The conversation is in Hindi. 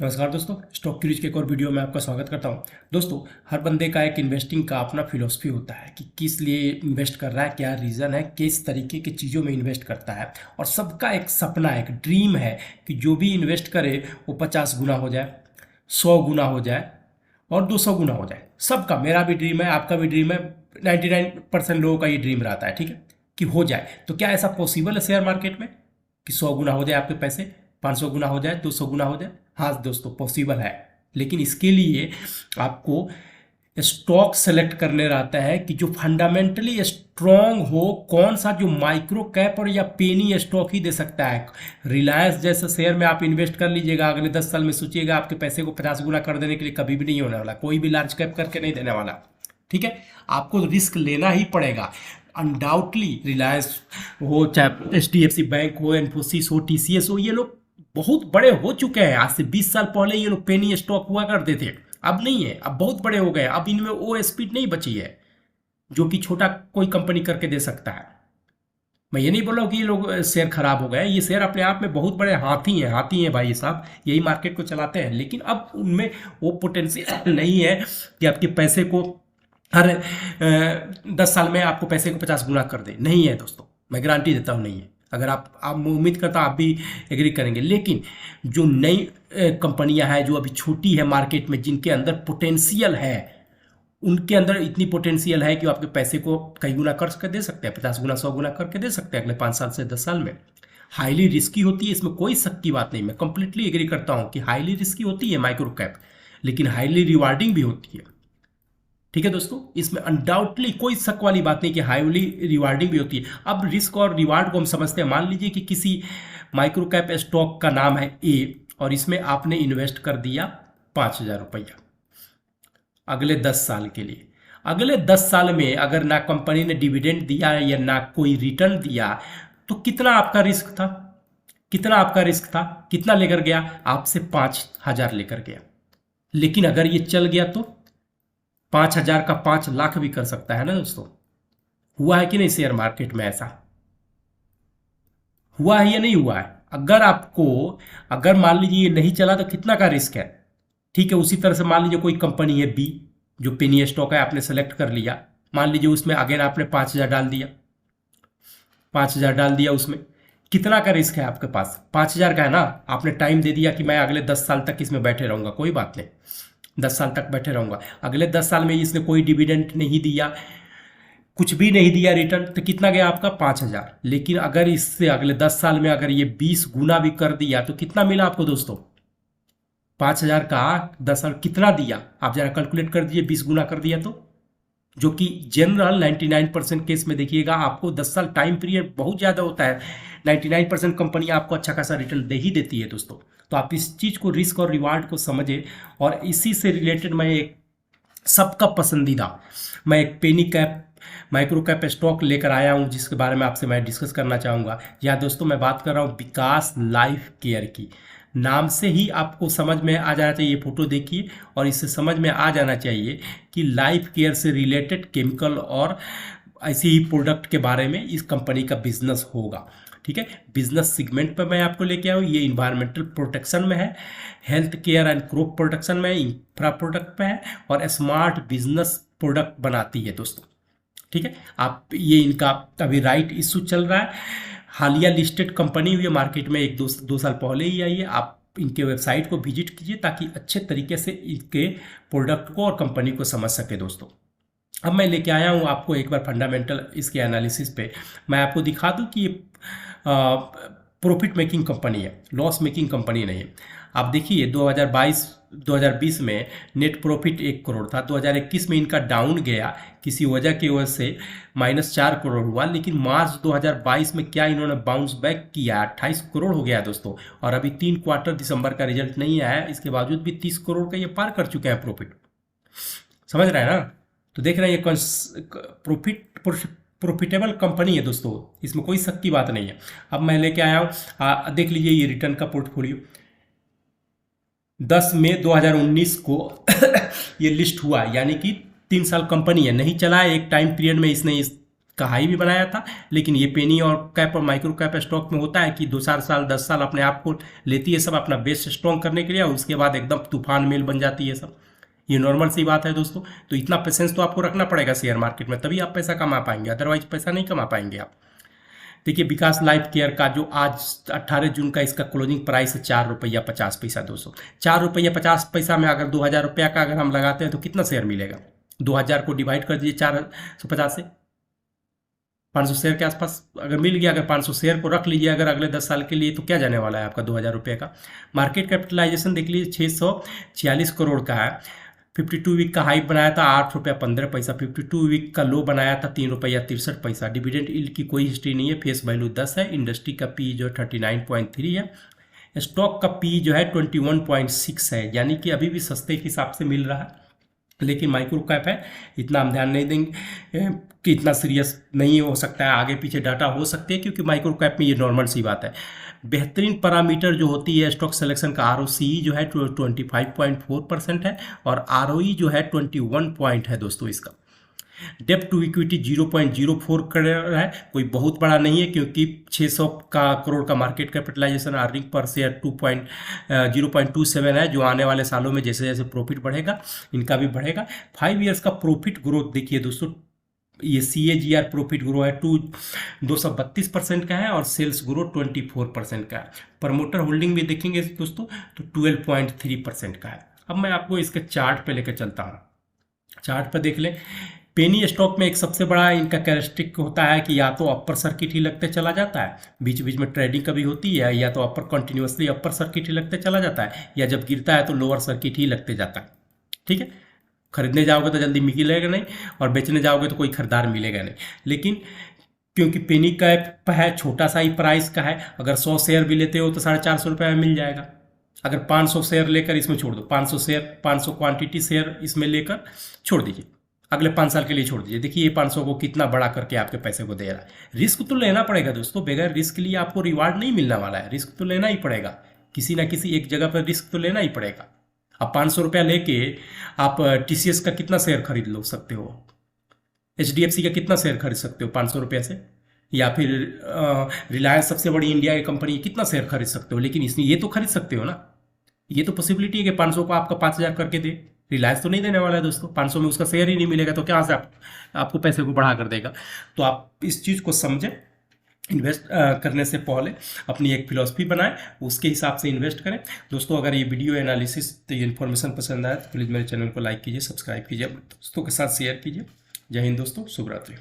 नमस्कार दोस्तों, स्टॉक क्रूज के एक और वीडियो में आपका स्वागत करता हूं। दोस्तों, हर बंदे का एक इन्वेस्टिंग का अपना फिलॉसफी होता है कि किस लिए इन्वेस्ट कर रहा है, क्या रीज़न है, किस तरीके की चीज़ों में इन्वेस्ट करता है। और सबका एक सपना, एक ड्रीम है कि जो भी इन्वेस्ट करे वो 50 गुना हो जाए, 100 गुना हो जाए और 200 गुना हो जाए। सबका, मेरा भी ड्रीम है, आपका भी ड्रीम है, 99% लोगों का ये ड्रीम रहता है, ठीक है, कि हो जाए। तो क्या ऐसा पॉसिबल है शेयर मार्केट में कि 100 गुना हो जाए आपके पैसे, 500 गुना हो जाए, 200 गुना हो जाए? हाँ दोस्तों, पॉसिबल है। लेकिन इसके लिए आपको स्टॉक सेलेक्ट करने रहता है कि जो फंडामेंटली स्ट्रांग हो, कौन सा जो माइक्रो कैप और या पेनी स्टॉक ही दे सकता है। रिलायंस जैसे शेयर में आप इन्वेस्ट कर लीजिएगा, अगले 10 साल में सोचिएगा आपके पैसे को 50 गुना कर देने के लिए कभी भी नहीं होने वाला, कोई भी लार्ज कैप करके नहीं देने वाला, ठीक है। आपको रिस्क लेना ही पड़ेगा। अनडाउटली रिलायंस हो, चाहे HDFC बैंक हो, इन्फोसिस हो, TCS हो, ये लोग बहुत बड़े हो चुके हैं। आज से 20 साल पहले ये लोग पेनी स्टॉक हुआ करते थे, अब नहीं है, अब बहुत बड़े हो गए। अब इनमें वो स्पीड नहीं बची है जो कि छोटा कोई कंपनी करके दे सकता है। मैं ये नहीं बोल रहा हूँ कि ये लोग शेयर खराब हो गए, ये शेयर अपने आप में बहुत बड़े हाथी हैं भाई साहब, यही मार्केट को चलाते हैं। लेकिन अब उनमें वो पोटेंशियल नहीं है कि आपके पैसे को हर 10 साल में आपको पैसे को 50 गुना कर दे। नहीं है दोस्तों, मैं गारंटी देता हूँ नहीं है। अगर आप उम्मीद करता आप भी एग्री करेंगे। लेकिन जो नई कंपनियां हैं, जो अभी छोटी है मार्केट में, जिनके अंदर पोटेंशियल है, उनके अंदर इतनी पोटेंशियल है कि वो आपके पैसे को कई गुना कर दे सकते हैं, 50 गुना, 100 गुना करके दे सकते हैं अगले 5 साल से 10 साल में। हाईली रिस्की होती है, इसमें कोई शक की बात नहीं। मैं कंप्लीटली एग्री करता हूँ कि हाईली रिस्की होती है माइक्रो कैप, लेकिन हाईली रिवार्डिंग भी होती है, ठीक है दोस्तों। इसमें अनडाउटली कोई शक वाली बात नहीं कि हाईली रिवार्डिंग भी होती है। अब रिस्क और रिवार्ड को हम समझते हैं। मान लीजिए कि किसी माइक्रो कैप स्टॉक का नाम है A और इसमें आपने इन्वेस्ट कर दिया 5,000 रुपया अगले 10 साल के लिए। अगले 10 साल में अगर ना कंपनी ने डिविडेंड दिया या ना कोई रिटर्न दिया, तो कितना आपका रिस्क था? कितना आपका रिस्क था? कितना लेकर गया? आपसे 5,000 लेकर गया। लेकिन अगर ये चल गया तो 5,000 का 5 लाख भी कर सकता है ना दोस्तों। हुआ है कि नहीं शेयर मार्केट में ऐसा? हुआ है या नहीं हुआ है? अगर मान लीजिए ये नहीं चला तो कितना का रिस्क है, ठीक है। उसी तरह से मान लीजिए कोई कंपनी है B, जो पेनी स्टॉक है, आपने सेलेक्ट कर लिया। मान लीजिए उसमें अगेन आपने 5,000 डाल दिया, 5,000 डाल दिया। उसमें कितना का रिस्क है आपके पास? 5,000 का है ना। आपने टाइम दे दिया कि मैं अगले 10 साल तक इसमें बैठे रहूंगा, कोई बात नहीं, 10 साल तक बैठे रहूंगा। अगले 10 साल में इसने कोई डिविडेंड नहीं दिया, कुछ भी नहीं दिया रिटर्न, तो कितना गया आपका? 5,000। लेकिन अगर इससे अगले 10 साल में अगर ये 20 गुना भी कर दिया तो कितना मिला आपको दोस्तों? 5,000 का 10 साल कितना दिया? आप जरा कैलकुलेट कर दीजिए, 20 गुना कर दिया तो, जो कि जनरल 99% केस में देखिएगा आपको 10 साल टाइम पीरियड बहुत ज़्यादा होता है। 99% कंपनी आपको अच्छा खासा रिटर्न दे ही देती है दोस्तों। तो आप इस चीज़ को, रिस्क और रिवार्ड को समझे। और इसी से रिलेटेड मैं एक सबका पसंदीदा, मैं एक पेनी कैप माइक्रो कैप स्टॉक लेकर आया हूं, जिसके बारे में आपसे मैं डिस्कस करना चाहूँगा। यहाँ दोस्तों मैं बात कर रहा हूँ विकास लाइफ केयर की। नाम से ही आपको समझ में आ जाना चाहिए, ये फोटो देखिए और इससे समझ में आ जाना चाहिए कि लाइफ केयर से रिलेटेड केमिकल और ऐसे ही प्रोडक्ट के बारे में इस कंपनी का बिजनेस होगा, ठीक है। बिजनेस सेगमेंट पर मैं आपको लेके आऊँ। ये इन्वायरमेंटल प्रोटेक्शन में है, health care and crop protection में, इंफ्रा प्रोडक्ट पे है और स्मार्ट बिजनेस प्रोडक्ट बनाती है दोस्तों, ठीक है। आप ये इनका अभी राइट इशू चल रहा है, हालिया लिस्टेड कंपनी हुई है मार्केट में, एक दो साल पहले ही आई है। आप इनके वेबसाइट को विजिट कीजिए ताकि अच्छे तरीके से इनके प्रोडक्ट को और कंपनी को समझ सके दोस्तों। अब मैं लेके आया हूँ आपको एक बार फंडामेंटल इसके एनालिसिस पे। मैं आपको दिखा दूँ कि ये प्रॉफिट मेकिंग कंपनी है, लॉस मेकिंग कंपनी नहीं है। आप देखिए 2020 में नेट प्रॉफिट 1 करोड़ था, 2021 में इनका डाउन गया किसी वजह की वजह से -4 करोड़ हुआ। लेकिन मार्च 2022 में क्या इन्होंने बाउंस बैक किया, 28 करोड़ हो गया दोस्तों। और अभी 3 क्वार्टर दिसंबर का रिजल्ट नहीं आया, इसके बावजूद भी 30 करोड़ का ये पार कर चुके हैं प्रॉफिट। समझ रहे हैं ना? तो देख रहे हैं ये प्रॉफिटेबल कंपनी है दोस्तों, इसमें कोई शक की बात नहीं है। अब मैं लेके आया हूँ, देख लीजिए ये रिटर्न का पोर्टफोलियो। 10 मई 2019 को ये लिस्ट हुआ, यानी कि 3 साल कंपनी है, नहीं चला है। एक टाइम पीरियड में इसने इस का हाई भी बनाया था। लेकिन ये पेनी और कैप और माइक्रो कैप स्टॉक में होता है कि 2-4 साल 10 साल अपने आप को लेती है सब अपना बेस स्ट्रॉन्ग करने के लिए, और उसके बाद एकदम तूफान मेल बन जाती है सब। ये नॉर्मल सी बात है दोस्तों। तो इतना पेशेंस तो आपको रखना पड़ेगा शेयर मार्केट में, तभी आप पैसा कमा पाएंगे, अदरवाइज पैसा नहीं कमा पाएंगे आप। देखिए विकास लाइफ केयर का जो आज 18 जून का इसका क्लोजिंग प्राइस है 4 रुपया 50 पैसा दोस्तों। 4 रुपया 50 पैसा में अगर 2000 रुपया का अगर हम लगाते हैं तो कितना शेयर मिलेगा? 2000 को डिवाइड कर दीजिए 450 से, 500 शेयर के आसपास अगर मिल गया। अगर 500 शेयर को रख लीजिए अगर अगले 10 साल के लिए, तो क्या जाने वाला है आपका 2000 रुपये का। मार्केट कैपिटलाइजेशन देख लीजिए 646 करोड़ का है। 52 वीक का हाई बनाया था 8 रुपया 15 पैसा, 52 वीक का लो बनाया था 3 रुपया 63 पैसा। डिविडेंड यील्ड की कोई हिस्ट्री नहीं है, फेस वैल्यू 10 है। इंडस्ट्री का पी जो है 39.3 है। स्टॉक का पी जो है 21.6 है, यानी कि अभी भी सस्ते के हिसाब से मिल रहा है। लेकिन माइक्रो कैप है, इतना हम ध्यान नहीं देंगे कि इतना सीरियस नहीं हो सकता है, आगे पीछे डाटा हो सकते हैं, क्योंकि माइक्रो कैप में ये नॉर्मल सी बात है। बेहतरीन पैरामीटर जो होती है स्टॉक सिलेक्शन का, ROCE जो है 25.4% है, और ROE जो है 21 पॉइंट है दोस्तों इसका। डेप्ट टू इक्विटी 0.04 करोड़ है, कोई बहुत बड़ा नहीं है, क्योंकि 600 करोड़ का market capitalisation, earning per share 0.27 है, जो आने वाले सालों में जैसे जैसे प्रॉफिट बढ़ेगा इनका भी बढ़ेगा। 5 ईयर्स का प्रॉफिट ग्रोथ देखिए दोस्तों, ये CAGR प्रॉफिट ग्रो है 232% का है, और सेल्स ग्रो 24% का है। प्रमोटर होल्डिंग भी देखेंगे दोस्तों तो 12.3% का है। अब मैं आपको इसके चार्ट पे लेकर चलता हूँ। चार्ट पे देख लें, पेनी स्टॉक में एक सबसे बड़ा इनका कैरेक्टरिस्टिक होता है कि या तो अपर सर्किट ही लगते चला जाता है, बीच बीच में ट्रेडिंग कभी होती है, या तो अपर कंटिन्यूसली अपर सर्किट ही लगते चला जाता है, या जब गिरता है तो लोअर सर्किट ही लगते जाता है। ठीक है, खरीदने जाओगे तो जल्दी मिलेगा नहीं, और बेचने जाओगे तो कोई खरीदार मिलेगा नहीं। लेकिन क्योंकि पेनी कैप है, छोटा सा ही प्राइस का है, अगर 100 शेयर भी लेते हो तो 450 रुपये में मिल जाएगा। अगर 500 शेयर लेकर इसमें छोड़ दो, 500 शेयर 500 क्वांटिटी शेयर इसमें लेकर छोड़ दीजिए, अगले 5 साल के लिए छोड़ दीजिए। देखिए ये 500 को कितना बड़ा करके आपके पैसे को दे रहा है। रिस्क तो लेना पड़ेगा दोस्तों, बगैर रिस्क के लिए आपको रिवार्ड नहीं मिलने वाला है। रिस्क तो लेना ही पड़ेगा, किसी ना किसी एक जगह पर रिस्क तो लेना ही पड़ेगा। अब 500 रुपया लेके आप TCS का कितना शेयर खरीद लो सकते हो, HDFC का कितना शेयर खरीद सकते हो 500 रुपया से, या फिर रिलायंस सबसे बड़ी इंडिया की कंपनी कितना शेयर खरीद सकते हो। लेकिन इसमें ये तो खरीद सकते हो ना, ये तो पॉसिबिलिटी है कि 500 को आपका 5000 करके दे। रिलायंस तो नहीं देने वाला है दोस्तों, 500 में उसका शेयर ही नहीं मिलेगा, तो क्या से आपको पैसे को बढ़ा कर देगा। तो आप इस चीज़ को समझें, इन्वेस्ट करने से पहले अपनी एक फिलॉसफी बनाएं, उसके हिसाब से इन्वेस्ट करें। दोस्तों अगर ये वीडियो एनालिसिस ये इन्फॉर्मेशन पसंद आए तो प्लीज़ मेरे चैनल को लाइक कीजिए, सब्सक्राइब कीजिए, दोस्तों के साथ शेयर कीजिए। जय हिंद दोस्तों, शुभ रात्रि।